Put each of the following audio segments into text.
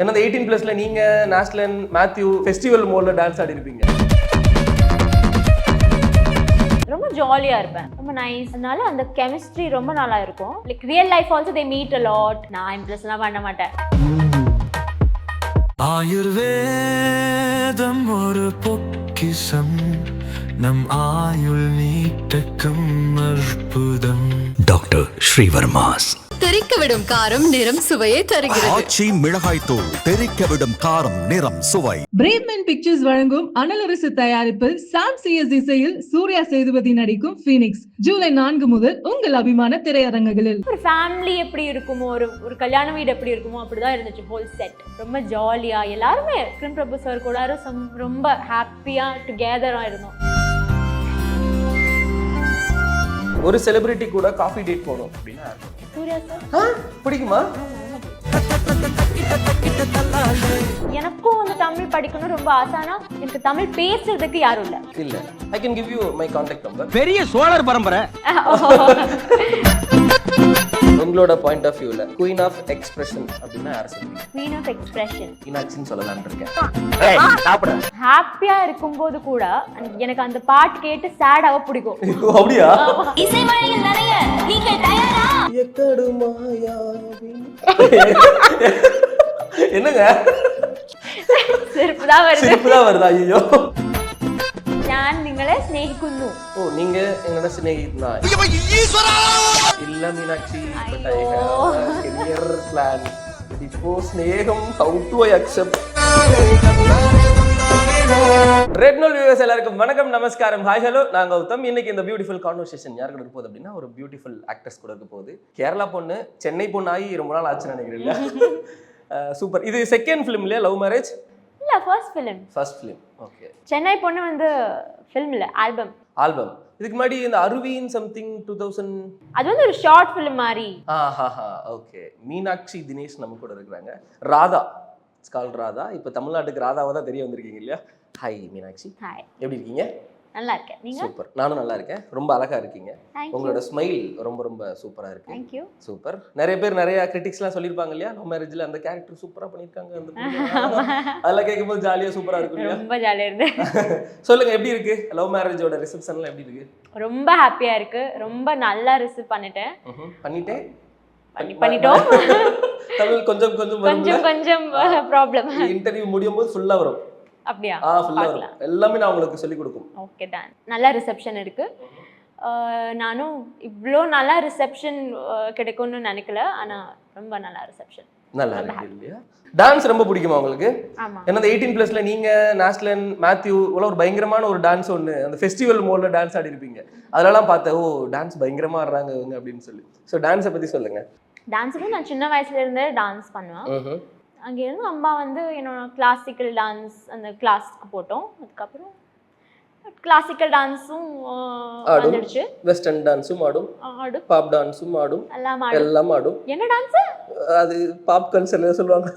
என்னது 18+ல நீங்க நாஸ்லன் Matthew festival மோட்ல டான்ஸ் ஆடி இருப்பீங்க. ரொம்ப ஜாலியா இருப்பேன், ரொம்ப நைஸ். அதனால அந்த கெமிஸ்ட்ரி ரொம்ப நல்லா இருக்கும். Like real life also they meet a lot. நான் இம்ப்ரெஸ்லாம் பண்ண மாட்டேன். ஆயுர்வேதம் ஒரு பொக்கிஷம், நம் ஆயுள் நீட்டக்கும் அற்புதம். டாக்டர் ஸ்ரீவர்மாஸ். தெறிக்கவிடும் காரம் நிறம் சுவையை தருகிறது. ஆச்சி மிளகாய் தூள் தெறிக்கவிடும் காரம் நிறம் சுவை. பிரேவ்மேன் பிக்சர்ஸ் வழங்கும் அனலரசு தயாரிப்பில் சாம் சிஎஸ் இசையில் சூர்யா சேதுபதி நடிக்கும் ஃபீனிக்ஸ் ஜூலை 4 முதல் உங்கள் அபிமான திரையரங்குகளில். ஒரு ஃபேமிலி எப்படி இருக்குமோ, ஒரு கல்யாண வீடு எப்படி இருக்குமோ அப்படிதான் இருந்துச்சு ஹோல் செட். ரொம்ப ஜாலியா எல்லாருமே கிரண் பிரபு சார் கூட ரொம்ப ஹாப்பியா டுகெதரா இருந்தோம். ஒரு செலிபிரிட்டி கூட காஃபி டேட் போகணும் அப்படின்னா சூர்யா சார் பிடிக்குமா? எனக்கும் வந்து தமிழ் படிக்கணும் ரொம்ப ஆசானா. எனக்கு தமிழ் பேசுறதுக்கு யாரும் இல்ல. இல்ல, I can give you my contact number. பெரிய சோழர் பரம்பரை. உங்களோட பாயிண்ட் ஆஃப் வியூல குயின் ஆஃப் எக்ஸ்பிரஷன் அப்படின்னா யாரை சொல்றீங்க? குயின் ஆஃப் எக்ஸ்பிரஷன் மீனாட்சின்னு சொல்லலாம்னு இருக்கேன். ஹாப்பியா இருக்கும்போது கூட எனக்கு அந்த பாட்டு கேட்டு சேடாவ பிடிக்கும். அப்படியா? இசை மழையில் நிறைய நீங்கள் தயாரா? என்னங்க சிரிப்புதான் வருது. சிரிப்புதான் வருதா? ஐயோ, ഞാൻ നിങ്ങളെ സ്നേഹിക്കുന്നു. ഓ, നീങ്ക എങ്ങനെ സ്നേഹിക്കുന്ന? ഇല്ല മീനാക്ഷി, കരിയർ പ്ലാൻ ഇപ്പോ സ്നേഹം ഹൗ ടു ഐ അക്സെപ്റ്റ്. ரெட் நோல் வியூவர்ஸ் எல்லாருக்கும் வணக்கம், நமஸ்காரம், ஹாய், ஹலோ. நான் கௌதம். இன்னைக்கு இந்த பியூட்டிஃபுல் கான்வர்சேஷன் யார் கூட இருக்க போகுது அப்படின்னா ஒரு பியூட்டிஃபுல் ஆக்ட்ரஸ் கூட இருக்க போகுது. கேரளா பொண்ணு, சென்னை பொண்ணு ஆகி ரொம்ப நாள் ஆச்சுன்னு நினைக்கிறேன். சூப்பர். இது செகண்ட் ஃபிலிம் இல்லையா? லவ் மேரேஜ் இல்ல, first film. First film. Okay. Chennai பொண்ணு வந்து ஃபிலிம் இல்ல, ஆல்பம். ஆல்பம். இதுக்கு முன்னாடி இந்த அருவின் சம்திங் 2000 அது வந்து ஒரு ஷார்ட் ஃபிலிம் மாதிரி. ஓகே. மீனாட்சி தினேஷ் நம்ம கூட இருக்கிறாங்க. Radha, it's called Radha. இப்போ தமிழ்நாட்டுக்கு ராதாவா தான் தெரிய வந்திருக்கீங்க இல்லையா? ஹாய் மீனாட்சி. ஹாய், எப்படி இருக்கீங்க? நல்லா இருக்கேன். நீங்க? சூப்பர். நானும் நல்லா இருக்கேன். ரொம்ப அழகா இருக்கீங்க. உங்களோட ஸ்மைல் ரொம்ப ரொம்ப சூப்பரா இருக்கு. Thank you. சூப்பர். நிறைய பேர் நிறைய கிரிட்டிக்ஸ்லாம் சொல்லியிருப்பாங்க இல்லையா? லவ் மேரேஜ்ல அந்த கேரக்டர் சூப்பரா பண்ணிருக்காங்க, அந்த அதெல்லாம் கேட்கும்போது ஜாலியா சூப்பரா இருக்கும் இல்லையா? ரொம்ப ஜாலியா இருக்கு. சொல்லுங்க, எப்படி இருக்கு லவ் மேரேஜோட ரிசப்ஷன்லாம்? எப்படி இருக்கு? ரொம்ப ஹாப்பியா இருக்கு. ரொம்ப நல்லா ரிசீவ் பண்ணிட்டோம். தமிழ் கொஞ்சம் கொஞ்சம் ப்ராப்ளம். இன்டர்வியூ முடியும் போது ஃபுல்லா வரும். அப்படியா? ஃபுல்லா வரும். எல்லாமே நான் உங்களுக்கு சொல்லி கொடுக்கும். Okay done. நல்ல ரிசப்ஷன் இருக்கு. நானும் இவ்வளோ நல்ல ரிசப்ஷன் கிடைக்கும்னு நினைக்கல, ஆனா ரொம்ப நல்ல ரிசப்ஷன். நல்லா இருக்கு இல்லையா? டான்ஸ் ரொம்ப பிடிக்குமா உங்களுக்கு? ஆமா. என்னது 18+ல நீங்க நாஸ்லன் மேத்யூ ஒரு பயங்கரமான ஒரு டான்ஸ் ஒன்று அந்த ஃபெஸ்டிவல் மோட்ல டான்ஸ் ஆடி இருப்பீங்க. அதெல்லாம் பார்த்தேன், ஓ டான்ஸ் பயங்கரமா ஆடுறாங்க இவங்க அப்படின்னு சொல்லி. ஸோ டான்ஸை பத்தி சொல்லுங்க. டான்ஸுக்கு நான் சின்ன வயசுல இருந்தே டான்ஸ் பண்ணுவேன். அங்கேருந்து அம்மா வந்து என்னோட கிளாசிக்கல் டான்ஸ் அந்த கிளாஸ்க்கு போட்டோம். அதுக்கப்புறம் கிளாசிக்கல் டான்ஸும் வந்துடுச்சு. வெஸ்டர்ன் டான்ஸும் ஆடும், பாப் டான்ஸும் ஆடும், எல்லாம் ஆடும். என்ன டான்ஸ் அது? பாப் கல்ச்சர்ல சொல்லுவாங்க.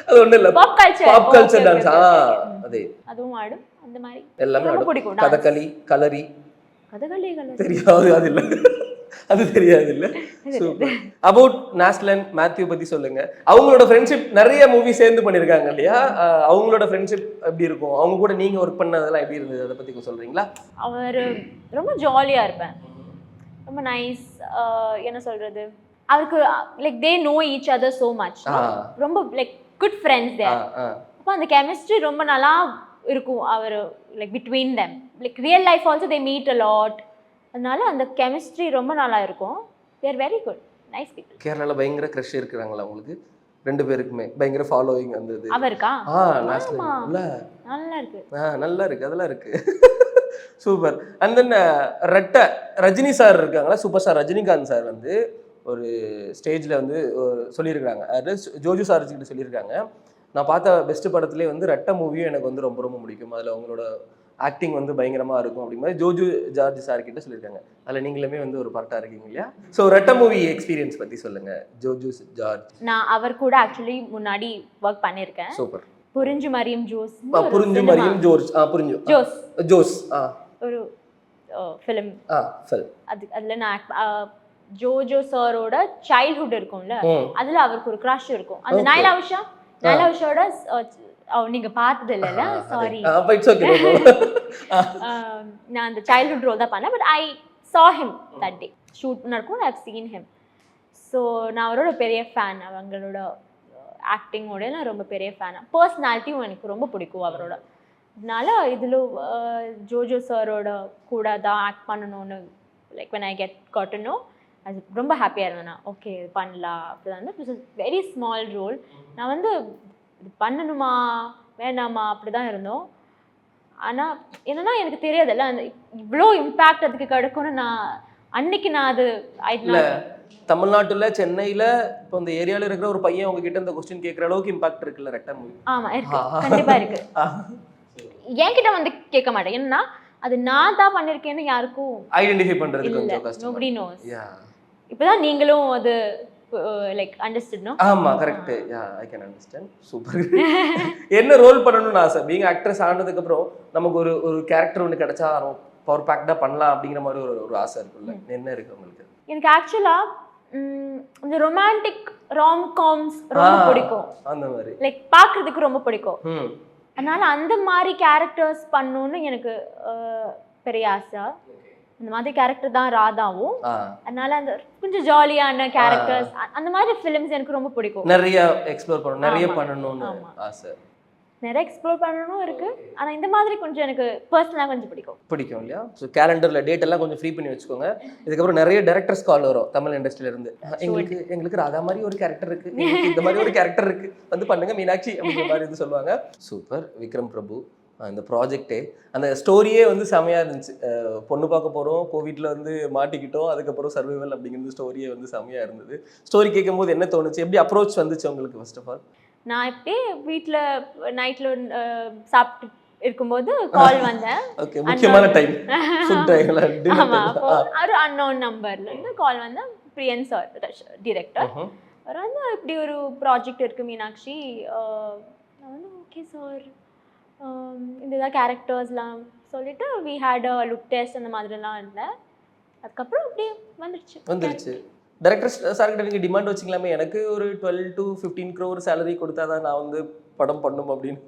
அது ஒண்ணு இல்ல, pop culture. Pop culture dance. அதே அதுவும் ஆடும். அந்த மாதிரி எல்லாமே ஆடும். கதகளி, கலரி. கதகளி தெரியாது? அது இல்ல, அது தெரியாது இல்ல. சூப்பர். அபவுட் நாஸ்லன் மேத்யூ பத்தி சொல்லுங்க. அவங்களோட ஃப்ரெண்ட்ஷிப் நிறைய மூவி சேர்ந்து பண்ணிருக்காங்க இல்லையா? அவங்களோட ஃப்ரெண்ட்ஷிப் எப்படி இருக்கும்? அவங்க கூட நீங்க ஒர்க் பண்ணதெல்லாம் எப்படி இருந்தது? அதை பத்தி சொல்றீங்களா? அவர் ரொம்ப ஜாலியா இருப்பேன், ரொம்ப நைஸ். என்ன சொல்றது, அவருக்கு like they know each other so much. ரொம்ப லைக் குட் ஃப்ரெண்ட்ஸ் தேர். அப்போ அந்த கெமிஸ்ட்ரி ரொம்ப நல்லா இருக்கும். அவர் like between them like real life also they meet a lot. அதனால அந்த கெமிஸ்ட்ரி ரொம்ப நல்லா இருக்கும். They are very good, nice people. கேரளால பயங்கர கிரஷ் இருக்குறாங்களா உங்களுக்கு ரெண்டு பேருக்குமே? பயங்கர ஃபாலோயிங் அந்த இது அவர்க்கா? நாஸ்லன் இல்ல, நல்லா இருக்கு. நல்லா இருக்கு, அதெல்லாம் இருக்கு. Super. And then Rajini sir இருக்காங்களா, சூப்பர் ஸ்டார் ரஜினிகாந்த் சார் வந்து ஒரு ஸ்டேஜ்ல வந்து சொல்லியிருக்காங்க, அது ஜோஜு சார் கிட்ட சொல்லியிருக்காங்க, நான் பார்த்த பெஸ்ட் படத்துலேயே வந்து ரெட்ட மூவியும் எனக்கு வந்து ரொம்ப ரொம்ப பிடிக்கும், அதில் அவங்களோட ஆக்டிங் வந்து பயங்கரமா இருக்கும் அப்படிங்கிற மாதிரி ஜோஜு ஜார்ஜ் சார் கிட்ட சொல்லியிருக்காங்க. அதில் நீங்களுமே வந்து ஒரு பார்ட்டா இருக்கீங்க இல்லையா? ஸோ ரெட்ட மூவி எக்ஸ்பீரியன்ஸ் பத்தி சொல்லுங்க, ஜோஜு ஜார்ஜ். நான் அவர் கூட ஆக்சுவலி முன்னாடி ஒர்க் பண்ணியிருக்கேன். சூப்பர். புரிஞ்சு மரியம் ஜோஸ். புரிஞ்சு மரியம் ஜோர்ஜ். புரிஞ்சு ஜோஸ். ஒரு ஃபிலிம். ஃபிலிம். அதுல நான் ஜோஜோ சாரோட சைல்ட்ஹுட் இருக்கும்ல, அதுல அவருக்கு ஒரு க்ரஷ் இருக்கும். அந்த நைலா உஷாவோட நீங்க பார்த்தது இல்லைல்ல, சாரி. நான் அந்த சைல்ட்ஹுட் ரோல் தான் பண்ணேன். But I saw him that day. Shoot நடக்கும், I've seen him. ஸோ நான் அவரோட பெரிய ஃபேன். அவங்களோட ஆக்டிங்கோட நான் ரொம்ப பெரிய ஃபேன். பர்சனாலிட்டியும் எனக்கு ரொம்ப பிடிக்கும் அவரோட. அதனால இதில் ஜோஜோ சாரோட கூட தான் ஆக்ட் பண்ணணும்னு like when I got to know, அது ரொம்ப ஹாப்பியாக இருந்தேன். நான் ஓகே இது பண்ணலாம் அப்படி வந்து. It's very small role. நான் வந்து இது பண்ணணுமா வேணாமா அப்படி தான் இருந்தோம். ஆனால் என்னன்னா எனக்கு தெரியாதுல்ல அந்த இவ்வளோ இம்பேக்ட் அதுக்கு கிடைக்கும்னு நான் அது தமிழ்நாட்டுல சென்னையில இப்போ இந்த ஏரியால இருக்கிற ஒரு பையன் உங்ககிட்ட இந்த क्वेश्चन கேட்குற அளவுக்கு இம்பாக்ட் இருக்குல்ல ரெட்டை மூவி? ஆமா இருக்கு, கண்டிப்பா இருக்கு. என்கிட்ட வந்து கேட்க மாட்டேன், ஏன்னா அது நான் தான் பண்ணிருக்கேன்னு யாருக்கும் ஐடென்டிஃபை பண்றது கொஞ்சம் கஷ்டம். nobody knows. இப்பதான் நீங்களும் அது லைக் அண்டர்ஸ்டுட் நோ? ஆமா correct. I can understand. Super. என்ன ரோல் பண்ணணும்னு ஆசை? பீயிங் ஆக்ட்ரஸ் ஆனதுக்கு அப்புறம் நமக்கு ஒரு கேரக்டர் ஒன்று கிடைச்சா பவர் பேக்டா பண்ணலாம் அப்படிங்கிற மாதிரி ஒரு ஆசை இருக்குல்ல, என்ன இருக்கு உங்களுக்கு? எனக்கு ஆக்சுவலா இந்த ரொமான்டிக் ராம்காம்ஸ் ரொம்ப பிடிக்கும். அந்த மாதிரி லைக் பார்க்கிறதுக்கு ரொம்ப பிடிக்கும். அதனால அந்த மாதிரி கேரக்டர்ஸ் பண்ணணும்னு எனக்கு பெரிய ஆசை. அந்த மாதிரி கேரக்டர் தான் ராதாவும். அதனால அந்த கொஞ்சம் ஜாலியான கேரக்டர்ஸ் அந்த மாதிரி ஃபிலிம்ஸ் எனக்கு ரொம்ப பிடிக்கும். நிறைய எக்ஸ்ப்ளோர் பண்ணணும், நிறைய பண்ணணும்னு ஆசை. நிறைய எக்ஸ்ப்ளோர் பண்ணணும் இருக்கு. ஆனா இந்த மாதிரி கொஞ்சம் எனக்கு பர்சனலா கொஞ்சம் பிடிக்கும் இல்லையா? ஸோ கேலண்டர்ல டேட் எல்லாம் கொஞ்சம் ஃப்ரீ பண்ணி வச்சுக்கோங்க. இதுக்கப்புறம் நிறைய டைரக்டர்ஸ் கால் வரும் தமிழ் இண்டஸ்ட்ரியில இருந்து. எங்களுக்கு ராதா மாதிரி ஒரு கேரக்டர் இருக்கு, இந்த மாதிரி ஒரு கேரக்டர் இருக்கு, வந்து பண்ணுங்க மீனாட்சி அப்படிங்கிற மாதிரி இது சொல்லுவாங்க. சூப்பர். விக்ரம் பிரபு அந்த ப்ராஜெக்டே அந்த ஸ்டோரியே வந்து செமையாக இருந்துச்சு. பொண்ணு பார்க்க போகிறோம், கோவிட்ல வந்து மாட்டிக்கிட்டோம், அதுக்கப்புறம் சர்வைவல் அப்படிங்கிறது ஸ்டோரியே வந்து செமையாக இருந்தது. ஸ்டோரி கேட்கும் போது என்ன தோணுச்சு, எப்படி அப்ரோச் வந்துச்சு உங்களுக்கு ஃபர்ஸ்ட் ஆஃப் ஆல்? நான் இப்படியே வீட்டில் நைட்டில் சாப்பிட்டு இருக்கும்போது கால் வந்தேன். ஓகே, முக்கியமான டைம் ஃபுட் டைம்ல. ஆமா, ஒரு அன்னோன் நம்பர்ல இருந்து கால் வந்தேன். பிரியன் சார் டைரக்டர் அவர் வந்து இப்படி ஒரு ப்ராஜெக்ட் இருக்கு மீனாட்சி. நான் வந்து ஓகே சார் இந்த கேரக்டர்ஸ்லாம் சொல்லிட்டு we had a look test அந்த மாதிரிலாம் இருந்தேன். அதுக்கப்புறம் அப்படியே வந்துருச்சு. டைரக்டர் சார்கிட்ட நீங்கள் டிமாண்ட் வச்சுக்கலாமே, எனக்கு ஒரு 12 to 15 crore சேலரி கொடுத்தா தான் நான் வந்து படம் பண்ணும் அப்படின்னு.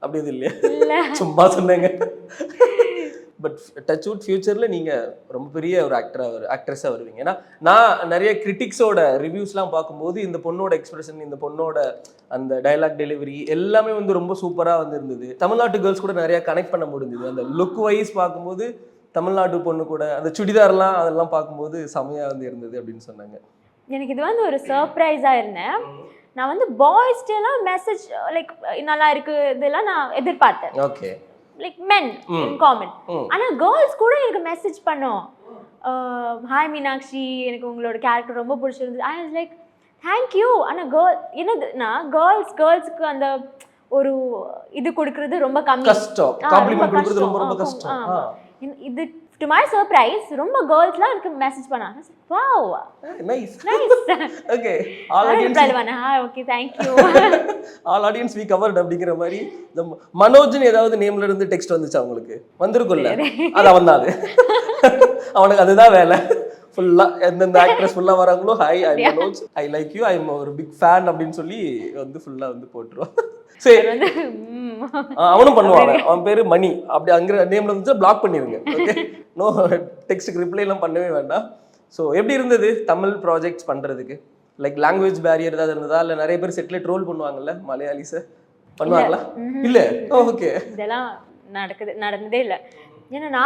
அப்படி இது இல்லையா? சும்மா சொன்னேங்க. பட் டச் வுட் ஃபியூச்சரில் நீங்கள் ரொம்ப பெரிய ஒரு ஆக்ட்ரஸாக வருவீங்க. ஏன்னா நான் நிறைய கிரிட்டிக்ஸோட ரிவ்யூஸ்லாம் பார்க்கும்போது இந்த பொண்ணோட எக்ஸ்பிரஷன், இந்த பொண்ணோட அந்த டைலாக் டெலிவரி எல்லாமே வந்து ரொம்ப சூப்பராக வந்து இருந்தது. தமிழ்நாட்டு கேர்ள்ஸ் கூட நிறையா கனெக்ட் பண்ண முடிஞ்சுது. அந்த லுக் வைஸ் பார்க்கும்போது தமிழ்நாட்டு பொண்ணு கூட அந்த சுடிதார்லாம் அதெல்லாம் பார்க்கும்போது செமையாக வந்து இருந்தது அப்படின்னு சொன்னாங்க. எனக்கு இது வந்து ஒரு சர்ப்ரைஸாக இருந்தேன். நான் வந்து பாய்ஸ்டெல்லாம் மெசேஜ் லைக் நல்லா இருக்கு இதெல்லாம் நான் எதிர்பார்த்தேன். ஓகே, லைக் மென் இன் காமன். ஆனால் கேர்ள்ஸ் கூட எனக்கு மெசேஜ் பண்ணோம், ஹாய் மீனாட்சி எனக்கு உங்களோட கேரக்டர் ரொம்ப பிடிச்சிருந்தது. I was like thank you. ஆனால் என்னதுன்னா கேர்ள்ஸுக்கு அந்த ஒரு இது கொடுக்கறது ரொம்ப கஷ்டம், காம்ப்ளிமெண்ட் கொடுக்கறது ரொம்ப கஷ்டம். இது டு மை சர்ப்ரைஸ் ரொம்ப கேர்ள்ஸ்லாம் எனக்கு மெசேஜ் பண்ணாங்க. Wow nice. Okay, okay thank you all audience we covered அப்படிங்கிற மாதிரி. மனோஜ்னு ஏதாவது நேம்ல இருந்து டெக்ஸ்ட் வந்துச்சா உங்களுக்கு? வந்திருக்கும்ல, அது அவன் தான். அது அவனுக்கு அதுதான் வேலை. ஃபுல்லா எந்தெந்த ஆக்ட்ரஸ் ஃபுல்லா வராங்களோ hi I Manoj, I like you, I am ஒரு பிக் ஃபேன் அப்படின்னு சொல்லி வந்து ஃபுல்லா வந்து போட்டுருவான். சரி, அவனும் பண்ணுவாங்க. அவன் பேரு மணி. அப்படி அங்கிற நேம்ல வந்து பிளாக் பண்ணிருங்க. ஓகே, நோ டெக்ஸ்ட்டுக்கு ரிப்ளை எல்லாம் பண்ணவே வேண்டாம். ஸோ எப்படி இருந்தது தமிழ் ப்ராஜெக்ட்ஸ் பண்றதுக்கு? லைக் லாங்குவேஜ் பேரியர் ஏதாவது இருந்ததா? இல்லை நிறைய பேர் செட்டில் ட்ரோல் பண்ணுவாங்கல்ல மலையாளிஸ, பண்ணுவாங்களா? இல்லை, ஓகே, இதெல்லாம் நடந்ததே இல்லை. ஏன்னா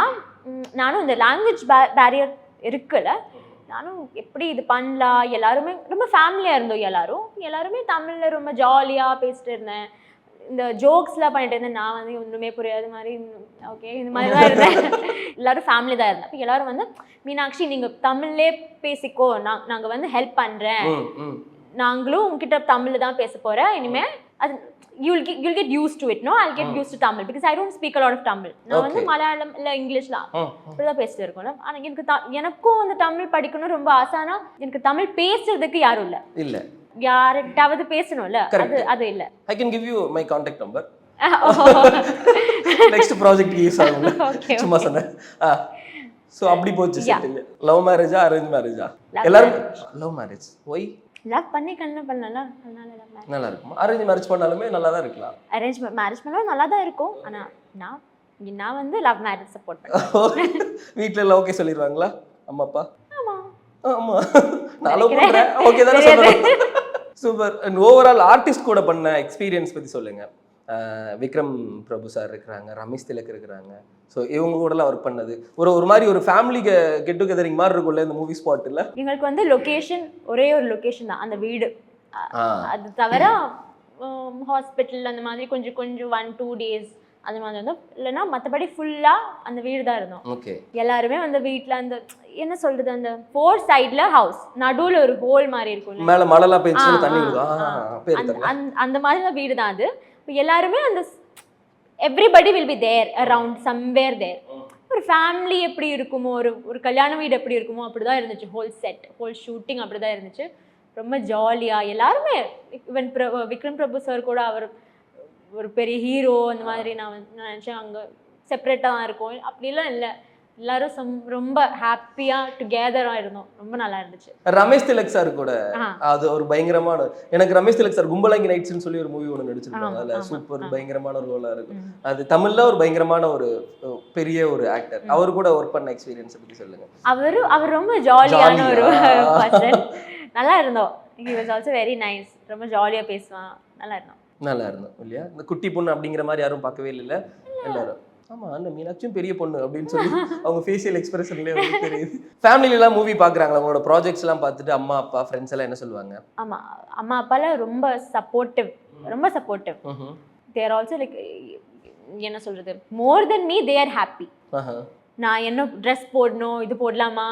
நானும் இந்த லாங்குவேஜ் பேரியர் இருக்குல்ல, நானும் எப்படி இது பண்ணலாம், எல்லாருமே ரொம்ப ஃபேமிலியாக இருந்தோம். எல்லாருமே தமிழில் ரொம்ப ஜாலியாக பேசிட்டு இருந்தேன். இந்த ஜோக்ஸ்லாம் பண்ணிட்டு இருந்தேன். நான் வந்து ஒன்றுமே புரியாத மாதிரி ஓகே இந்த மாதிரி தான் இருந்தேன். எல்லாரும் ஃபேமிலி தான் இருந்தேன். அப்போ எல்லாரும் வந்து மீனாட்சி நீங்கள் தமிழ்லே பேசிக்கோ, நாங்கள் வந்து ஹெல்ப் பண்ணுறேன், நாங்களும் உங்ககிட்ட தமிழில் தான் பேச போகிறேன் இனிமேல். அது you'll get used to it. No, I'll get used to Tamil because I don't speak a lot of Tamil. நான் வந்து மலையாளம் இல்ல இங்கிலீஷ்லாம் அப்படிதான் பேசிட்டு இருக்கோம். ஆனா எனக்கும் வந்து தமிழ் படிக்கணும் ரொம்ப ஆசைனா எனக்கு தமிழ் பேசுறதுக்கு யாரும் இல்ல. யார்கிட்டயாவது பேசணும்ல, அது இல்ல. I can give you my contact number. next project use ஆகும். சும்மா சொன்னேன். ஸோ அப்படி போச்சு Yeah. செட்டில். லவ் மேரேஜா அரேஞ்ச் மேரேஜா? Love எல்லாரும் லவ் மேரேஜ். ஒய்? லவ் பண்ணி கல்யாணம் பண்ணலாம், அதனால லவ் மேரேஜ். நல்லா இருக்குமா? அரேஞ்ச் மேரேஜ் பண்ணாலுமே நல்லா தான் இருக்கலாம். அரேஞ்ச் மேரேஜ் பண்ணாலும் நல்லா தான் இருக்கும். ஆனா நான் வந்து லவ் மேரேஜ் சப்போர்ட் பண்ணுவேன். வீட்ல எல்லாம் ஓகே சொல்லிடுவாங்களா அம்மா அப்பா? ஆமா. ஆமா, நான் லவ் பண்றேன் ஓகே தானே சொல்றேன். சூப்பர். அண்ட் ஓவரால் ஆர்டிஸ்ட் கூட பண்ண எக்ஸ்பீரியன்ஸ் பத்தி சொல்லுங்க. விக்ரம் பிரபு சார் இருக்கிறாங்க, ரமேஷ் திலக் இருக்கிறாங்க. ஸோ இவங்க கூடலாம் ஒர்க் பண்ணது ஒரு மாதிரி ஒரு ஃபேமிலி கெட் டுகெதரிங் மாதிரி இருக்கும்ல இந்த மூவி ஸ்பாட்டில். எங்களுக்கு வந்து லொகேஷன் ஒரே ஒரு லொகேஷன் தான், அந்த வீடு. அது தவிர ஹாஸ்பிட்டல் அந்த மாதிரி கொஞ்சம் 1-2 days அந்த மாதிரி இருந்தோம். இல்லைன்னா மற்றபடி ஃபுல்லாக அந்த வீடு தான் இருந்தோம். ஓகே. எல்லாருமே அந்த வீட்டில் அந்த என்ன சொல்றது, அந்த 4 சைடில் ஹவுஸ், நடுவில் ஒரு ஹோல் மாதிரி இருக்கும், மேலே மழைலாம் பெய்ச்சு தண்ணி விடுவோம், அந்த மாதிரி தான் வீடு தான் அது. எல்லாருமே அந்த everybody will be there around somewhere there. ஒரு ஃபேமிலி எப்படி இருக்குமோ, ஒரு கல்யாண வீடு எப்படி இருக்குமோ அப்படிதான் இருந்துச்சு. ஹோல் செட், ஹோல் ஷூட்டிங் அப்படிதான் இருந்துச்சு. ரொம்ப ஜாலியாக எல்லாருமே. ஈவன் விக்ரம் பிரபு சார் கூட அவர் ஒரு பெரிய ஹீரோ அந்த மாதிரி நான் நினச்சேன். அங்கே செப்பரேட்டாக தான் இருக்கும், அப்படிலாம் இல்லை. எல்லாரும் ரொம்ப ஹாப்பியாக டுகெதராக இருந்தோம். ரொம்ப நல்லா இருந்துச்சு. ரமேஷ் திலக் சார் கூட அது ஒரு பயங்கரமான, எனக்கு ரமேஷ் திலக் சார் கும்பலங்கி நைட்ஸ்னு சொல்லி ஒரு மூவி ஒன்று நடிச்சிருக்காங்க. அதில் சூப்பர் பயங்கரமான ஒரு ரோலாக இருக்கும். அது தமிழில் ஒரு பயங்கரமான ஒரு பெரிய ஒரு ஆக்டர். அவர் கூட ஒர்க் பண்ண எக்ஸ்பீரியன்ஸை பற்றி சொல்லுங்க. அவர் ரொம்ப ஜாலியான ஒரு பர்சன். நல்லா இருந்தோம். He was also very nice. ரொம்ப ஜாலியாக பேசுவான். நல்லா இருந்தோம் இல்லையா? இந்த குட்டி பொண்ணு அப்படிங்கிற மாதிரி யாரும் பார்க்கவே இல்லை எல்லாரும். ஆமா, அந்த மீனாட்சியும் பெரிய பொண்ணு அப்படின்னு சொல்லி அவங்க ஃபேஷியல் எக்ஸ்பிரஷன்லேயே வந்து தெரியுது. ஃபேமிலிலாம் மூவி பார்க்குறாங்களா? அவங்களோட ப்ராஜெக்ட்ஸ் எல்லாம் பார்த்துட்டு அம்மா அப்பா ஃப்ரெண்ட்ஸ் எல்லாம் என்ன சொல்லுவாங்க? ஆமா, அம்மா அப்பாலாம் ரொம்ப சப்போர்ட்டிவ். தேர் ஆல்சோ லைக் என்ன சொல்றது, மோர் than me they are happy. நான் என்ன ட்ரெஸ் போடணும், இது போடலாமா,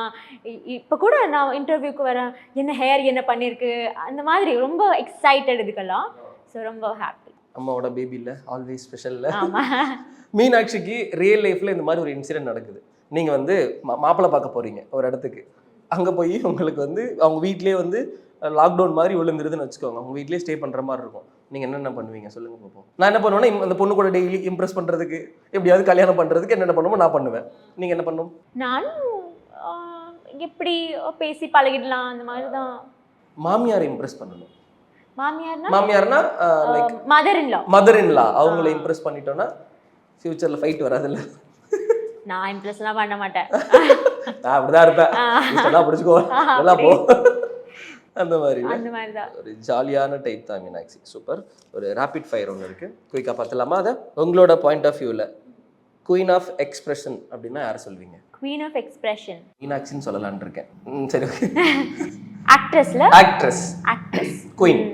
இப்போ கூட நான் இன்டர்வியூக்கு வரேன், என்ன ஹேர் என்ன பண்ணியிருக்கு, அந்த மாதிரி ரொம்ப எக்ஸைட்டட் இதுக்கெல்லாம். ஸோ ரொம்ப ஹாப்பி. அம்மாவோட பேபி இல்லை, ஆல்வேஸ் ஸ்பெஷல்ல. ஆமாம். மீனாட்சிக்கு ரியல் லைஃப்பில் இந்த மாதிரி ஒரு இன்சிடென்ட் நடக்குது. நீங்கள் வந்து மாப்பிள்ளை பார்க்க போகிறீங்க ஒரு இடத்துக்கு. அங்கே போய் உங்களுக்கு வந்து அவங்க வீட்லேயே வந்து லாக்டவுன் மாதிரி விழுந்துருதுன்னு வச்சுக்கோங்க. அவங்க வீட்லேயே ஸ்டே பண்ணுற மாதிரி இருக்கும். நீங்கள் என்னென்ன பண்ணுவீங்க சொல்லுங்க பார்ப்போம். நான் என்ன பண்ணுவேன்னா, அந்த பொண்ணு கூட டெய்லி இம்ப்ரெஸ் பண்ணுறதுக்கு, எப்படியாவது கல்யாணம் பண்ணுறதுக்கு என்னென்ன பண்ணுமோ நான் பண்ணுவேன். நீங்கள் என்ன பண்ணும்? நானும் எப்படி பேசி பழகிடலாம் அந்த மாதிரி தான். மாமியாரை இம்ப்ரெஸ் பண்ணணும். மாமியார்னா லைக் மதர் இன் லா அவங்கள இம்ப்ரெஸ் பண்ணிட்டோம்னா ஃபியூச்சர்ல ஃபைட் வராதுல்ல. நான் இம்ப்ரெஸ்லாம் பண்ண மாட்டேன். நான் அப்படிதான் இருப்பேன். இதெல்லாம் பிடிச்சுக்கோ, எல்லாம் போ, அந்த மாதிரி தான். ஒரு ஜாலியான டைப் தான் மீனாட்சி. சூப்பர். ஒரு ரேபிட் ஃபயர் ஒன்று இருக்கு, குயிக்காக பார்த்துலாமா? அதை உங்களோட பாயிண்ட் ஆஃப் வியூவில் குயின் ஆஃப் எக்ஸ்பிரஷன் அப்படின்னா யார் சொல்வீங்க? குயின் ஆஃப் எக்ஸ்பிரஷன் மீனாட்சின்னு சொல்லலான்னு இருக்கேன். சரி, actress queen.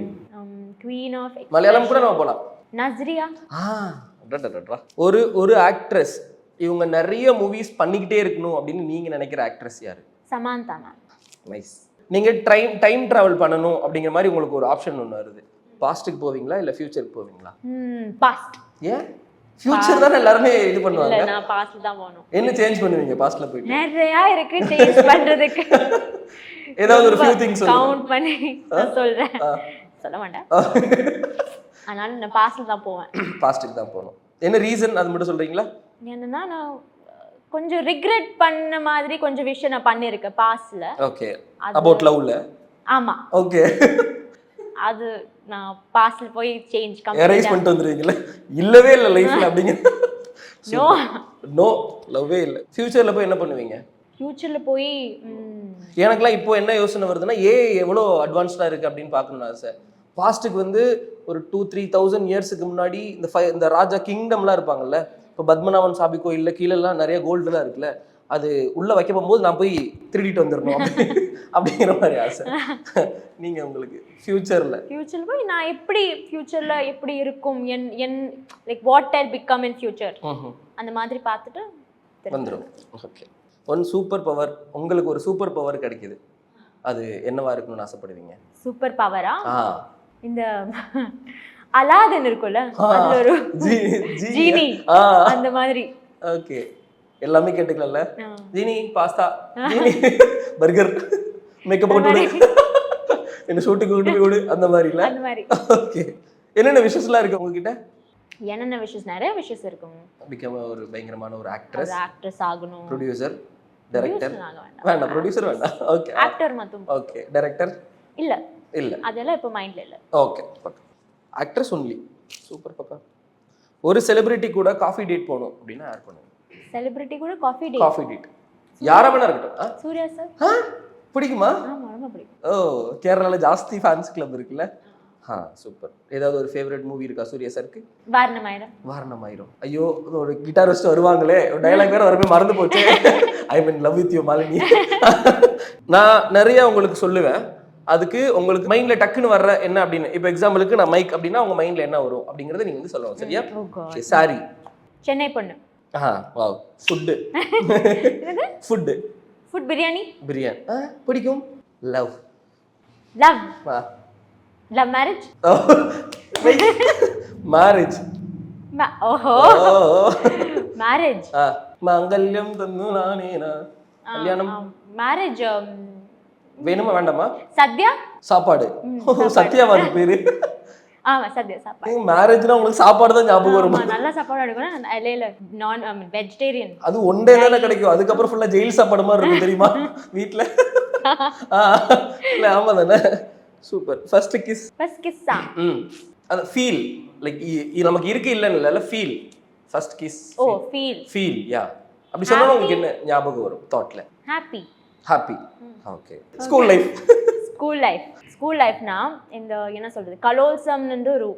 Queen of Malayalam கூட நம்ம போலாம். நஸ்ரியா. ஒரு ஆக்ட்ரஸ் இவங்க நிறைய மூவிஸ் பண்ணிக்கிட்டே இருக்கணும் அப்படின்னு நீங்க நினைக்கிற ஆக்ட்ரஸ் யாரு? சமந்தா மேம். நைஸ். நீங்க டைம் டிராவல் பண்ணணும் அப்படிங்கிற மாதிரி உங்களுக்கு ஒரு ஆப்ஷன் ஒன்று வருது. பாஸ்ட்டுக்கு போவீங்களா இல்ல ஃபியூச்சருக்கு போவீங்களா? பாஸ்ட். ஏன்? ஃபியூச்சர் தான் எல்லாரும் இது பண்ணுவாங்க. இல்ல, நான் பாஸ்ட் தான் போணும். என்ன சேஞ்ச் பண்ணுவீங்க பாஸ்ட்ல போயிட்டு? நிறைய இருக்கு சேஞ்ச் பண்றதுக்கு. ஏதாவது ஒரு few things சொல்லுங்க. கவுண்ட் பண்ணி சொல்றேன். சொல்ல மாட்டேன். அதனால நான் பாஸ்ட்ல தான் போவேன். பாஸ்ட்டுக்கு தான் போகணும். என்ன ரீசன் அது மட்டும் சொல்றீங்களா? என்னன்னா, நான் கொஞ்சம் ரிக்ரெட் பண்ண மாதிரி கொஞ்சம் விஷயம் நான் பண்ணிருக்கேன் பாஸ்ட்ல. ஓகே. அபௌட் லவ்ல. ஆமா. ஓகே. அது நான் பாஸ்ட்ல போய் சேஞ்ச் எரேஸ் பண்ணிட்டு வந்துருவீங்களா? இல்லவே இல்ல லைஃப்ல அப்படிங்க. நோ லவ்வே இல்ல. ஃபியூச்சர்ல போய் என்ன பண்ணுவீங்க? ஃபியூச்சர்ல போய் எனக்குலாம் இப்போ என்ன யோசனை வருதுன்னா, எவ்வளோ அட்வான்ஸ்டா இருக்கு அப்படின்னு பார்க்கணும்னு ஆசை. பாஸ்ட்டுக்கு வந்து ஒரு 2-3,000 இயர்ஸுக்கு முன்னாடி இந்த ராஜா கிங்டம்லாம் இருப்பாங்கல்ல. இப்போ பத்மநாபன் சாமி கோயிலில் கீழெல்லாம் நிறைய கோல்டுலாம் இருக்குல்ல, அது உள்ள வைக்க போகும்போது நான் போய் திருடிட்டு வந்துடணும் அப்படிங்கிற மாதிரி ஆசை. நீங்க உங்களுக்கு ஃபியூச்சர்ல போய் நான் ஃபியூச்சர்ல எப்படி இருக்கும், என் like what I become in future அந்த மாதிரி பார்த்துட்டு வந்துடும். ஓகே. ஒன் சூப்பர் பவர், உங்களுக்கு ஒரு சூப்பர் பவர் கிடைக்குது, அது என்னவா இருக்கணும்னு ஆசைப்படுவீங்க? சூப்பர் பவரா? இந்த அலாதன் இருக்குல்ல, அதுல ஒரு ஜீனி அந்த மாதிரி. ஓகே, எல்லாமே கேட்டுக்கலாம்ல. ஜீனி பாஸ்தா, ஜீனி பர்கர், மேக்கப் போட்டு என்ன ஷூட்டிங் கூட்டு அந்த மாதிரி இல்ல? அந்த மாதிரி. ஓகே. என்னென்ன விஷயஸ்லாம் இருக்கு உங்ககிட்ட? என்னென்ன விஷஸ்? நிறைய விஷஸ் இருக்கும். பிகம் ஒரு பயங்கரமான ஒரு ஆக்ட்ரஸ் ஆகணும், ப்ரொடியூசர், டைரக்டர் வேண்டாம் வேண்டாம், ப்ரொடியூசர் வேண்டாம். ஓகே ஆக்டர் மட்டும். ஓகே. டைரக்டர் இல்ல இல்ல. அதெல்லாம் இப்போ மைண்ட்ல இல்ல. ஓகே. Actress only. சூப்பர் பாப்பா. ஒரு செலிபிரிட்டி கூட காஃபி டேட் போகணும் அப்படின்னா யார் பண்ணுங்க? செலிபிரிட்டி கூட காஃபி டேட். காஃபி டேட் யாரா வேணா இருக்கட்டும். சூர்யா சார். பிடிக்குமா? ஆமா ரொம்ப பிடிக்கும். ஓ, கேரளால ஜாஸ்தி ஃபேன்ஸ் கிளப் இருக்குல்ல. சூப்பர். ஏதாவது ஒரு ஃபேவரட் மூவி இருக்கா சூர்யா சாருக்கு? வாரணமாயிரம். வாரணமாயிரம். ஐயோ, ஒரு கிட்டார் வச்சுட்டு வருவாங்களே, ஒரு டைலாக் வேற வரவே மறந்து போச்சு. I mean love with you Malini. நான் நிறைய உங்களுக்கு சொல்லுவேன், அதுக்கு உங்களுக்கு மைண்ட்ல டக்குன்னு வர்ற என்ன அப்படின்னு. இப்போ எக்ஸாம்பிளுக்கு நான் மைக் அப்படின்னா உங்க மைண்ட்ல என்ன வரும் அப்படிங்கறத நீங்க வந்து சொல்லணும், சரியா? சாரி. சென்னை பொண்ணு. Wow. Food. Food. Food biryani. Biryani பிடிக்கும். Love. Love. Love marriage. Marriage. ஓஹோ மேரேஜ். மங்கல்யம் தந்து நானேனா. கல்யாணம். மேரேஜ் வேணுமா வேண்டாமா? சத்யா. சாப்பாடு. சத்யாவா அது பேரு? ஆமா சத்யா சாப்பாடு. மேரேஜ்னா உங்களுக்கு சாப்பாடு தான் ஞாபகம் வரும். நல்ல சாப்பாடு எடுக்கணும். இல்ல நான் வெஜிடேரியன். அது ஒன் டே தானே கிடைக்கும், அதுக்கப்புறம் ஃபுல்லா ஜெயில் சாப்பாடு மாதிரி இருக்கும் தெரியுமா வீட்ல. இல்ல ஆமா தானே. சூப்பர். First kiss. ஃபர்ஸ்ட் கிஸ்ஸா? அது ஃபீல் லைக் நமக்கு இருக்கு இல்லன்னு ஃபீல். First kiss. ஓ ஃபீல். Feel yeah. அப்படி சொன்னா உங்களுக்கு என்ன ஞாபகம் வரும் தாட்ல? Happy. Happy. Okay. School life. School life. School லைஃப்னா இந்த என்ன சொல்றது, கலோல்சம்னு ஒரு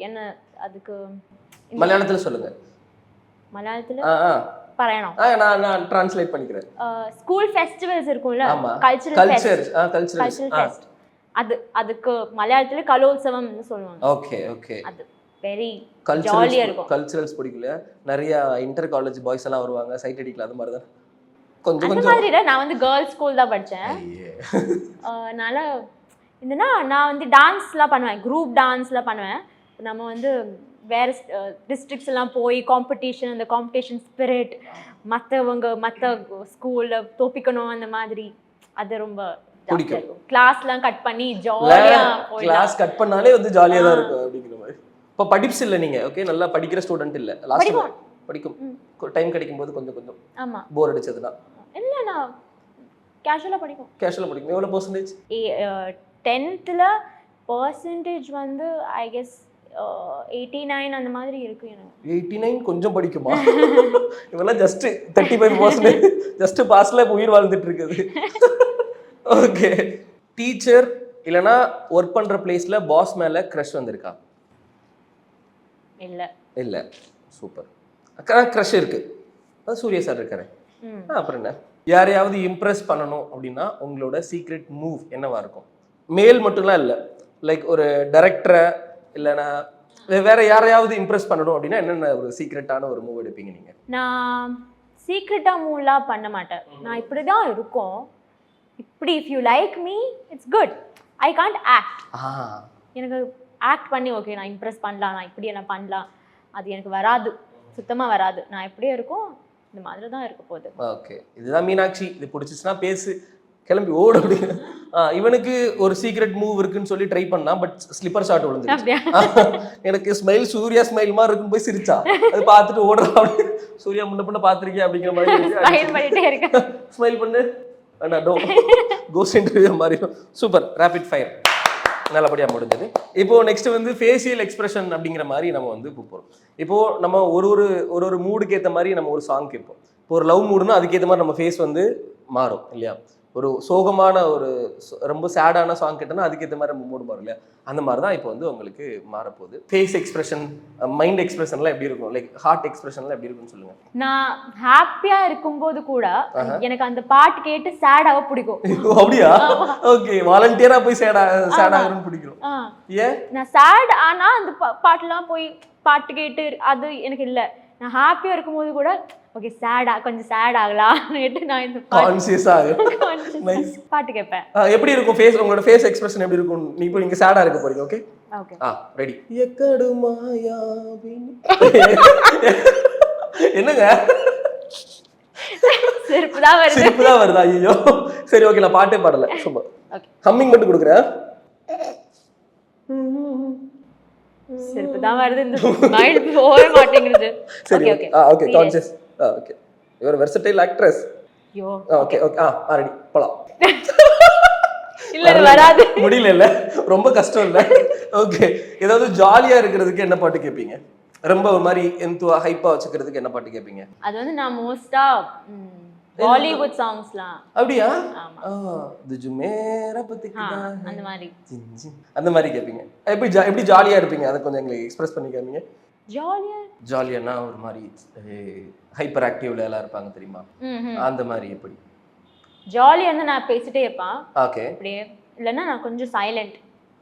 என்ன அதுக்கு மலையாளத்துல சொல்லுங்க. மலையாளத்துல പറയണോ? நான் ட்ரான்ஸ்லேட் பண்ணிக்கிறேன். ஸ்கூல் ஃபெஸ்டிவல்ஸ் இருக்கும்ல, கல்ச்சரல் ஃபெஸ்ட். அதுக்கு மலையாளத்துல கலோத்சவம்னு சொல்லுவாங்க. Okay okay. அது வெரி ஜாலியா இருக்கும். கல்ச்சரல்ஸ் பிடிக்கல. நிறைய இன்டர் காலேஜ் பாய்ஸ் எல்லாம் வருவாங்க, சைட் அடிக்கலாம், அது மாதிரி தான். கொஞ்சம் அந்த கொஞ்சம் மாதிரி இல்ல. நான் வந்து கேர்ள்ஸ் ஸ்கூல் தான் படிச்சேன். அதனால என்னன்னா நான் வந்து டான்ஸ்லாம் பண்ணுவேன், குரூப் டான்ஸ்லாம் பண்ணுவேன். நம்ம வந்து வேற டிஸ்ட்ரிக்ட்ஸ் எல்லாம் போய் காம்படிஷன், அந்த காம்படிஷன் ஸ்பிரிட், மற்ற ஸ்கூல்ல தோப்பிக்கணும் அந்த மாதிரி, அது ரொம்ப பிடிக்கும். கிளாஸ்லாம் கட் பண்ணி ஜாலியா கிளாஸ் கட் பண்ணாலே வந்து ஜாலியா தான் இருக்கும் அப்படிங்கிற மாதிரி. இப்போ படிப்ஸ் இல்ல நீங்க, ஓகே, நல்லா படிக்கிற ஸ்டூடெண்ட் இல்ல. லாஸ்ட் படிக்கும் டைம் கிடைக்கும் போது கொஞ்சம் கொஞ்சம். ஆமா. போர் அடிச்சதுனா இல்ல, நான் கேஷுவலா படிக்கும். எவ்வளவு பெர்சன்டேஜ்? 10th பெர்சன்டேஜ் வந்து ஐ கெஸ் 89 அந்த மாதிரி இருக்கு எனக்கு. 89 கொஞ்சம் படிக்குமா? இவெல்லாம் ஜஸ்ட் 35% ஜஸ்ட் பாஸ்ல உயிர் வாழ்ந்துட்டு இருக்குது. ஓகே. டீச்சர் இல்லனா வர்க் பண்ற பிளேஸ்ல பாஸ் மேல கிரஷ் வந்திருக்கா? இல்ல. சூப்பர். கிரஷ் இருக்கு. அது சூர்யா சார் இருக்காரு. அப்புறம் என்ன? யாரையாவது இம்ப்ரெஸ் பண்ணணும் அப்படின்னா உங்களோட சீக்ரெட் மூவ் என்னவா இருக்கும்? மேல் மட்டும்லாம் இல்ல, லைக் ஒரு டைரக்டரை இல்லைன்னா வேற யாரையாவது இம்ப்ரெஸ் பண்ணணும் அப்படின்னா என்னென்ன ஒரு சீக்ரெட்டான ஒரு மூவ் எடுப்பீங்க நீங்க? நான் சீக்ரெட்டா மூவ்லாம் பண்ண மாட்டேன். நான் இப்படிதான் இருக்கும். இப்படி if you like me it's good. I can't act. எனக்கு ஆக்ட் பண்ணி ஓகே நான் இம்ப்ரெஸ் பண்ணலாம், நான் இப்படி என்ன பண்ணலாம், அது எனக்கு வராது, சுத்தமா வராது. நான் எப்படியே இருக்கும், இந்த மாதிரி தான் இருக்க போகுது. ஓகே. இதுதான் மீனாட்சி. இது பிடிச்சிச்சுன்னா பேசு, கிளம்பி ஓடு அப்படின்னு. இவனுக்கு ஒரு சீக்ரெட் மூவ் இருக்குன்னு சொல்லி ட்ரை பண்ணா, பட் ஸ்லிப்பர் ஷாட் விழுந்துருச்சு. எனக்கு ஸ்மைல் சூர்யா ஸ்மைல் மாதிரி இருக்குன்னு போய் சிரிச்சா, அது பார்த்துட்டு ஓடுறா. சூர்யா முன்ன பண்ண பார்த்துருக்கேன் அப்படிங்கிற மாதிரி ஸ்மைல் பண்ணு, கோஸ்ட் இன்டர்வியூ மாதிரி. சூப்பர். ரேபிட் ஃபயர் நல்லபடியாக முடிஞ்சது. இப்போ நெக்ஸ்ட் வந்து ஃபேஷியல் எக்ஸ்பிரஷன் அப்படிங்கிற மாதிரி நம்ம வந்து போகிறோம். இப்போ நம்ம ஒரு மூடுக்கு ஏற்ற மாதிரி நம்ம ஒரு சாங் கேட்போம். இப்போ ஒரு லவ் மூடுனா அதுக்கேற்ற மாதிரி நம்ம ஃபேஸ் வந்து மாறும் இல்லையா? ஒரு சோகமான ஒரு ரொம்ப சேடான சாங் கேட்டோம்னா அதுக்கேற்ற மாதிரி நம்ம மூடு மாறும் இல்லையா? அந்த மாதிரி தான் இப்போ வந்து உங்களுக்கு மாறப்போகுது. ஃபேஸ் எக்ஸ்பிரஷன், மைண்ட் எக்ஸ்பிரஷன்லாம் எப்படி இருக்கும், லைக் ஹார்ட் எக்ஸ்பிரஷன்லாம் எப்படி இருக்கும்னு சொல்லுங்க. நான் ஹாப்பியா இருக்கும்போது கூட எனக்கு அந்த பாட்டு கேட்டு சேடாக பிடிக்கும். அப்படியா? ஓகே. வாலண்டியரா போய் சேடாகணும்னு பிடிக்கும். ஏன்? நான் சேட் ஆனா அந்த பாட்டுலாம் போய் பாட்டு கேட்டு அது எனக்கு இல்லை. நான் ஹாப்பியா இருக்கும்போது கூட ஓகே கொஞ்சம் சேட் ஆகலாம்னு நான் இந்த கான்ஷியஸா நைஸ் பாட்டு கேட்பேன். எப்படி இருக்கும் ஃபேஸ், உங்களோட ஃபேஸ் எக்ஸ்பிரஷன் எப்படி இருக்கும்? நீங்க சேடா இருக்க போறீங்க. Okay okay. ரெடி. என்னங்க சிரிப்பு தான் வருதா? ஐயோ சரி ஓகே, நான் பாட்டே பாடல, சும்மா ஹம்மிங் மட்டும் கொடுக்குறேன். சிரிப்பு தான் வருது, இந்த மைண்ட் போவே மாட்டேங்குது. சரி okay. Okay conscious. Okay. You are versatile actress. ஐயோ ஓகே ஓகே ரெடி போலாம். இல்ல வராது. முடியல ரொம்ப கஷ்டம் இல்ல. ஓகே, ஏதாவது ஜாலியா இருக்கிறதுக்கு என்ன பாட்டு கேட்பீங்க? ரொம்ப ஒரு மாதிரி ஹைப்பா வச்சுக்கிறதுக்கு என்ன பாட்டு கேட்பீங்க? அது வந்து நான் மோஸ்டா பாலிவுட் சாங்ஸ்லாம். அப்படியா? ஆமா. துஜுமேரா பத்திக்குதா அந்த மாதிரி அந்த மாதிரி கேட்பீங்க. எப்படி ஜாலியா இருப்பீங்க? அதை கொஞ்சம் எங்களுக்கு எக்ஸ்பிரஸ் பண்ணி காமிங்க. ஜாலியானா ஒரு மாதிரி ஹைப்பர் ஆக்டிவ்ல எல்லாம் இருப்பாங்க தெரியுமா? அந்த மாதிரி எப்படி? ஜாலியா இருந்தா நான் பேசிட்டே இருப்பேன். ஓகே. அப்படியே இல்லைன்னா நான் கொஞ்சம் சைலண்ட்.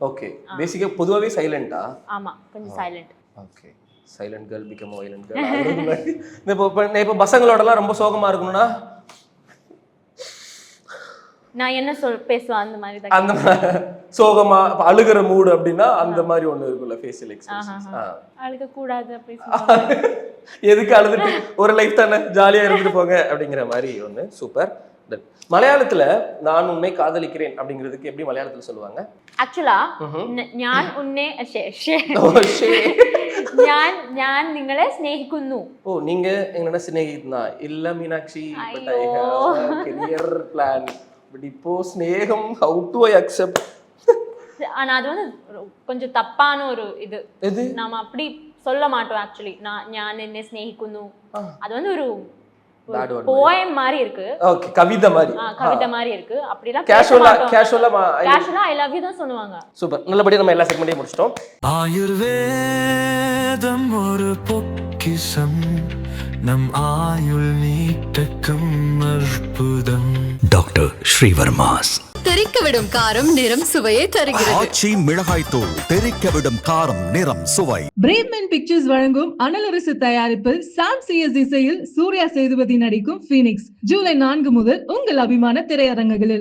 ஓகே, பேசிக்கா பொதுவாகவே சைலண்டா? ஆமா, கொஞ்சம் silent. Okay, silent girl become violent girl. இப்போ பசங்களோடலாம் ரொம்ப சோகமா இருக்கணும்னா நான் என்ன பேசுவேன் அந்த மாதிரி தான். அந்த சோகமா அழுகிற மூடு அப்படின்னா அந்த மாதிரி ஒண்ணு இருக்குல்ல ஃபேஷியல் எக்ஸ்பிரஷன்ஸ். அழுக கூடாது அப்படி சொல்லுவாங்க. எதுக்கு அழுதுட்டு, ஒரு லைஃப் தானே, ஜாலியா இருந்துட்டு போங்க அப்படிங்கிற மாதிரி ஒண்ணு. சூப்பர். மலையாளத்துல நான் உன்னை காதலிக்கிறேன் அப்படிங்கிறதுக்கு எப்படி மலையாளத்துல சொல்லுவாங்க? ஆக்சுவலா ഞാൻ ഉന്നെ ഞാൻ നിങ്ങളെ സ്നേഹിക്കുന്നു. ഓ, நீங்க എങ്ങനെ സ്നേഹിക്കുന്ന ഇല്ല Meenakshi, but I have a career plan. But இப்போ ஸ்நேகம் how to I accept? ஆனா அது வந்து கொஞ்சம் தப்பான ஒரு இது. நாம அப்படி சொல்ல மாட்டோம் ஆக்சுவலி. நான் என்னை ஸ்நேகிക്കുന്നു அது வந்து ஒரு போயம் மாதிரி இருக்கு. ஓகே, கவிதை மாதிரி இருக்கு. அப்படிலாம் கேஷுவலா ஐ லவ் யூ தான் சொல்லுவாங்க. சூப்பர், நல்லபடியா நம்ம எல்லா செக்மெண்ட்டையும் முடிச்சிட்டோம். ஆயுர்வேதம் ஒரு பொக்கிஷம், நம் ஆயுள் நீட்டக்கும் அற்புதம். டாக்டர் ஸ்ரீவர்மாஸ். தெறிக்க விடும் காரம் நிறம் சுவையை தருகிறது. ஆச்சி மிளகாய் தூள் தெறிக்க விடும் காரம் நிறம் சுவை. பிரேவ்மேன் பிக்சர்ஸ் வழங்கும் அனலரசு தயாரிப்பில் சாம் சிஎஸ் இசையில் சூர்யா சேதுபதி நடிக்கும் ஃபீனிக்ஸ் ஜூலை 4 முதல் உங்கள் அபிமான திரையரங்குகளில்.